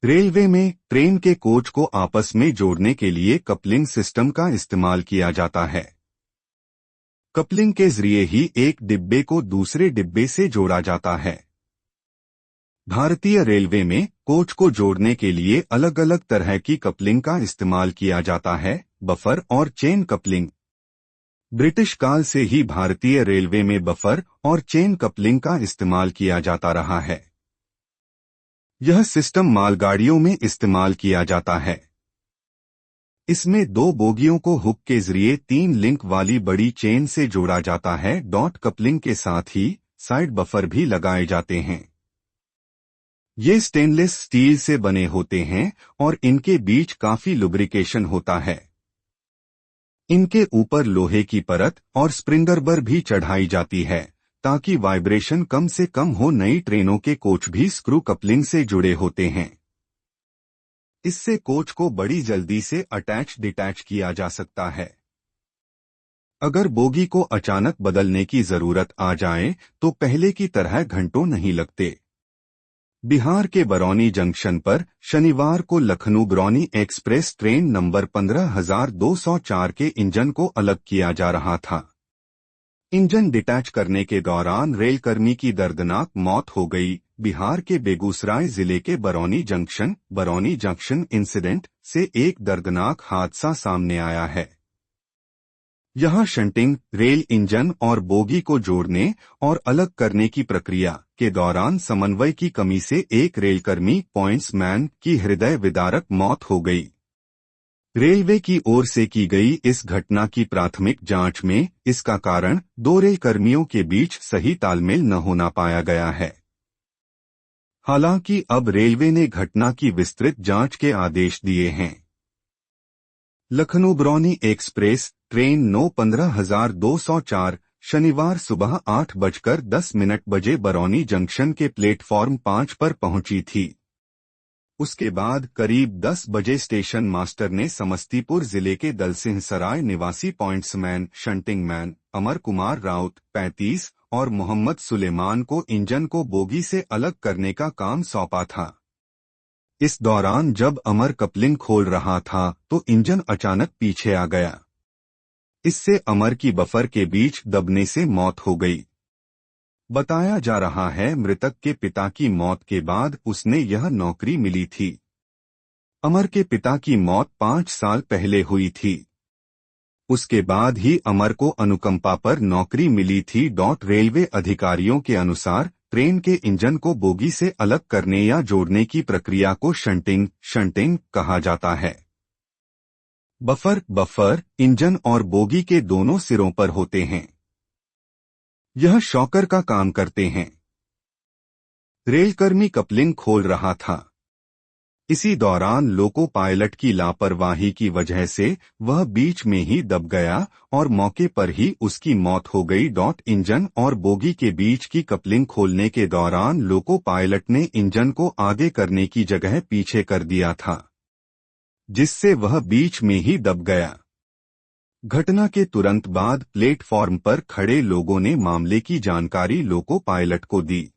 Railway में train के coach को आपस में जोड़ने के लिए कपलिंग सिस्टम का इस्तेमाल किया जाता है। कपलिंग के जरिए ही एक डिब्बे को दूसरे डिब्बे से जोड़ा जाता है। भारतीय रेलवे में कोच को जोड़ने के लिए अलग अलग तरह की कपलिंग का इस्तेमाल किया जाता है, बफर और चेन कपलिंग। ब्रिटिश काल से ही भारतीय रेलवे में बफर और चेन कपलिंग का इस्तेमाल किया जाता रहा है। यह सिस्टम मालगाड़ियों में इस्तेमाल किया जाता है। इसमें दो बोगियों को हुक के जरिए 3 लिंक वाली बड़ी चेन से जोड़ा जाता है। डॉट कपलिंग के साथ ही साइड बफर भी लगाए जाते हैं। ये स्टेनलेस स्टील से बने होते हैं और इनके बीच काफी लुब्रिकेशन होता है। इनके ऊपर लोहे की परत और स्प्रिंगर बर भी चढ़ाई जाती है ताकि वाइब्रेशन कम से कम हो। नई ट्रेनों के कोच भी स्क्रू कपलिंग से जुड़े होते हैं। इससे कोच को बड़ी जल्दी से अटैच डिटैच किया जा सकता है। अगर बोगी को अचानक बदलने की जरूरत आ जाए तो पहले की तरह घंटों नहीं लगते। बिहार के बरौनी जंक्शन पर शनिवार को Lucknow Barauni express train number 15204 के इंजन को अलग किया जा रहा था। इंजन डिटैच करने के दौरान रेलकर्मी की दर्दनाक मौत हो गई। बिहार के बेगूसराय जिले के बरौनी जंक्शन इंसिडेंट से एक दर्दनाक हादसा सामने आया है। यहां शंटिंग, रेल इंजन और बोगी को जोड़ने और अलग करने की प्रक्रिया के दौरान समन्वय की कमी से एक रेलकर्मी पॉइंट्समैन की हृदय विदारक मौत हो गई। रेलवे की ओर से की गई इस घटना की प्राथमिक जांच में इसका कारण 2 रेलकर्मियों के बीच सही तालमेल न होना पाया गया है। हालांकि अब रेलवे ने घटना की विस्तृत जांच के आदेश दिए हैं। Lucknow Barauni express train no 15204 शनिवार सुबह 8:10 बजे बरौनी जंक्शन के प्लेटफॉर्म 5 पर पहुंची थी। उसके बाद करीब 10 बजे स्टेशन मास्टर ने समस्तीपुर जिले के दलसिंहसराय निवासी pointsman shunting man Amar Kumar Raut 35 और मोहम्मद सुलेमान को इंजन को बोगी से अलग करने का काम सौंपा था। इस दौरान जब अमर कपलिंग खोल रहा था तो इंजन अचानक पीछे आ गया। इससे अमर की बफर के बीच दबने से मौत हो गई। बताया जा रहा है मृतक के पिता की मौत के बाद उसने यह नौकरी मिली थी। अमर के पिता की मौत 5 साल पहले हुई थी। उसके बाद ही अमर को अनुकंपा पर नौकरी मिली थी। रेलवे अधिकारियों के अनुसार ट्रेन के इंजन को बोगी से अलग करने या जोड़ने की प्रक्रिया को शंटिंग कहा जाता है। बफर इंजन और बोगी के दोनों सिरों पर होते हैं। यह शॉकर का काम करते हैं। रेलकर्मी कपलिंग खोल रहा था। इसी दौरान लोको पायलट की लापरवाही की वजह से वह बीच में ही दब गया और मौके पर ही उसकी मौत हो गई। इंजन और बोगी के बीच की कपलिंग खोलने के दौरान लोको पायलट ने इंजन को आगे करने की जगह पीछे कर दिया था, जिससे वह बीच में ही दब गया। घटना के तुरंत बाद प्लेटफॉर्म पर खड़े लोगों ने मामले की जानकारी लोको पायलट को दी।